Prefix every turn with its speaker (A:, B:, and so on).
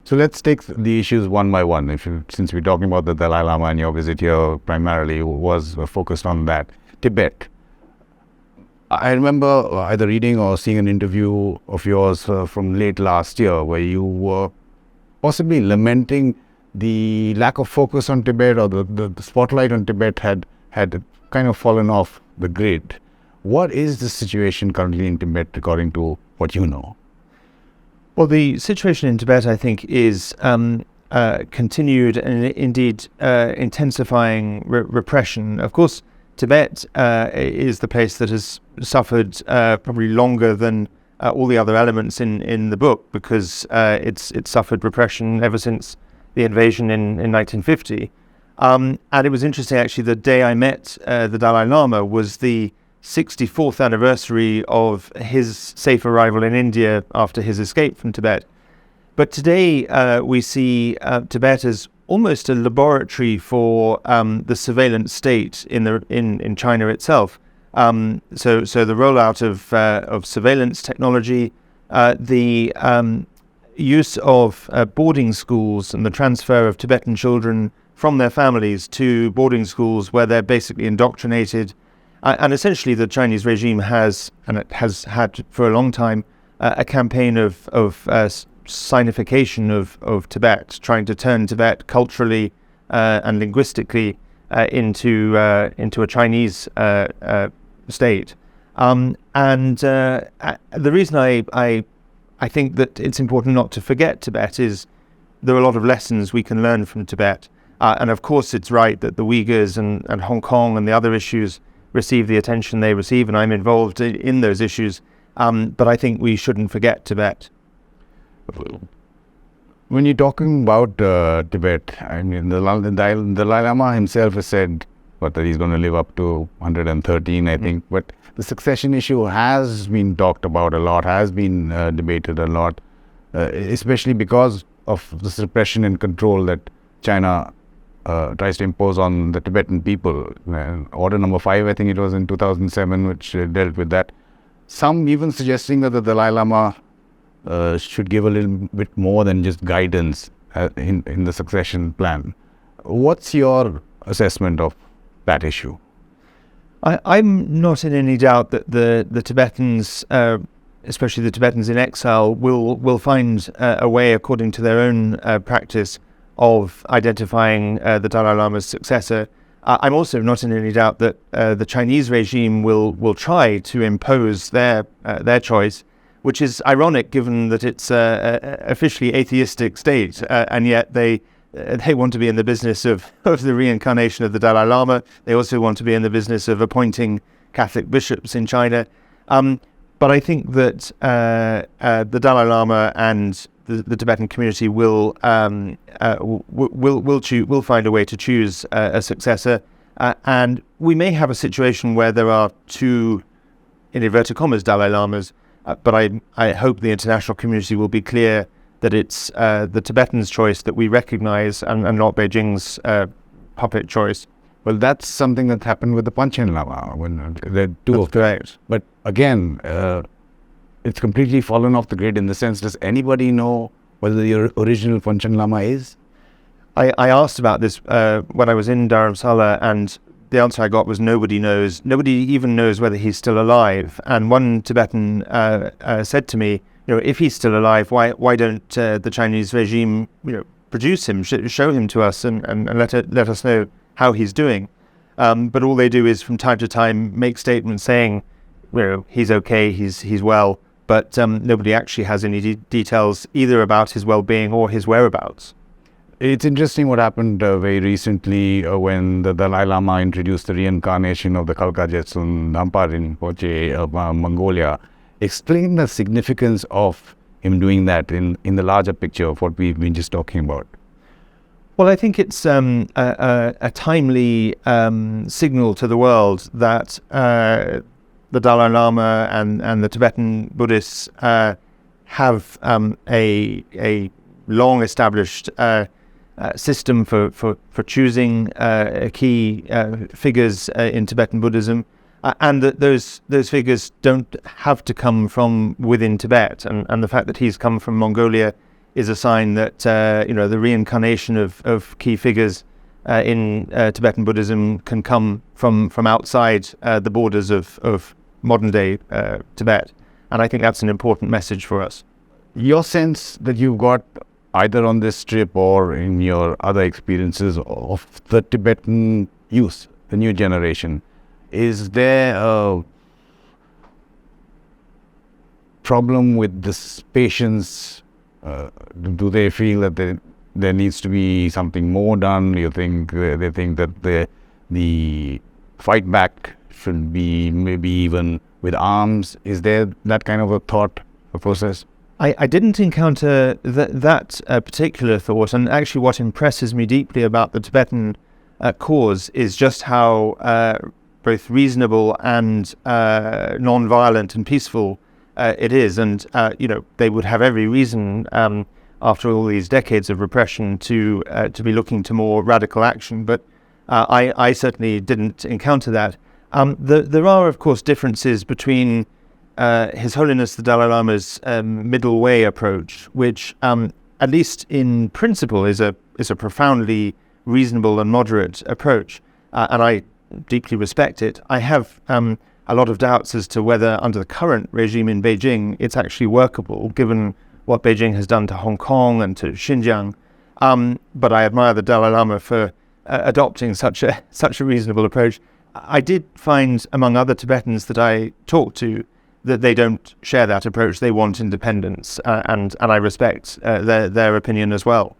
A: So let's take the issues one by one. Since we're talking about the Dalai Lama and your visit here primarily was focused on that. Tibet. I remember either reading or seeing an interview of yours from late last year where you were possibly lamenting the lack of focus on Tibet, or the spotlight on Tibet had kind of fallen off the grid. What is the situation currently in Tibet according to what you know?
B: Well, the situation in Tibet, I think, is continued and indeed intensifying repression. Of course, Tibet is the place that has suffered probably longer than all the other elements in the book, because it's suffered repression ever since the invasion in 1950. And it was interesting, actually, the day I met the Dalai Lama was the 64th anniversary of his safe arrival in India after his escape from Tibet. But today we see Tibet as almost a laboratory for the surveillance state in China itself. So the rollout of surveillance technology, the use of boarding schools and the transfer of Tibetan children from their families to boarding schools where they're basically indoctrinated. And essentially the Chinese regime has had for a long time a campaign of signification of Tibet, trying to turn Tibet culturally and linguistically into a Chinese state. And the reason I think that it's important not to forget Tibet is there are a lot of lessons we can learn from Tibet. And of course it's right that the Uyghurs and Hong Kong and the other issues receive the attention they receive, and I'm involved in those issues. But I think we shouldn't forget Tibet.
A: When you're talking about Tibet, I mean, the Dalai Lama himself has said that he's going to live up to 113, I think. But the succession issue has been talked about a lot, has been debated a lot, especially because of this repression and control that China tries to impose on the Tibetan people. Order number 5, I think it was in 2007, which dealt with that. Some even suggesting that the Dalai Lama should give a little bit more than just guidance in the succession plan. What's your assessment of that issue?
B: I'm not in any doubt that the Tibetans, especially the Tibetans in exile, will find a way, according to their own practice, of identifying the Dalai Lama's successor. I'm also not in any doubt that the Chinese regime will try to impose their choice, which is ironic given that it's officially atheistic state, and yet they want to be in the business of the reincarnation of the Dalai Lama. They also want to be in the business of appointing Catholic bishops in China. But I think that the Dalai Lama and the Tibetan community will find a way to choose a successor, and we may have a situation where there are two, in inverted commas, Dalai Lamas. But I hope the international community will be clear that it's the Tibetans' choice that we recognize, and not Beijing's puppet choice.
A: Well, that's something that happened with the Panchen Lama when there are two of them. But again, it's completely fallen off the grid in the sense, does anybody know whether the original Panchen Lama is?
B: I asked about this when I was in Dharamsala, and the answer I got was nobody knows. Nobody even knows whether he's still alive. And one Tibetan said to me, if he's still alive, why don't the Chinese regime, produce him, show him to us, and let us know how he's doing. But all they do is from time to time make statements saying, he's okay, he's well, but nobody actually has any details either about his well-being or his whereabouts.
A: It's interesting what happened very recently when the Dalai Lama introduced the reincarnation of the Khalkha Jetsun Dhampa Rinpoche of Mongolia. Explain the significance of him doing that in the larger picture of what we've been just talking about.
B: Well, I think it's a timely signal to the world that the Dalai Lama and the Tibetan Buddhists have a long-established system for choosing key figures in Tibetan Buddhism, and that those figures don't have to come from within Tibet. And the fact that he's come from Mongolia is a sign that the reincarnation of key figures in Tibetan Buddhism can come from outside the borders of modern day Tibet, and I think that's an important message for us.
A: Your sense that you've got either on this trip or in your other experiences of the Tibetan youth, the new generation, is there a problem with this patience? Do they feel that there needs to be something more done? You think they think that the fight back should be maybe even with arms? Is there that kind of a thought, a process?
B: I didn't encounter that particular thought, and actually what impresses me deeply about the Tibetan cause is just how both reasonable and non-violent and peaceful it is. And they would have every reason after all these decades of repression to be looking to more radical action, but I certainly didn't encounter that. There are, of course, differences between His Holiness the Dalai Lama's middle way approach, which, at least in principle, is a profoundly reasonable and moderate approach, and I deeply respect it. I have a lot of doubts as to whether, under the current regime in Beijing, it's actually workable, given what Beijing has done to Hong Kong and to Xinjiang. But I admire the Dalai Lama for adopting such a reasonable approach. I did find, among other Tibetans that I talked to, that they don't share that approach. They want independence, and I respect their opinion as well.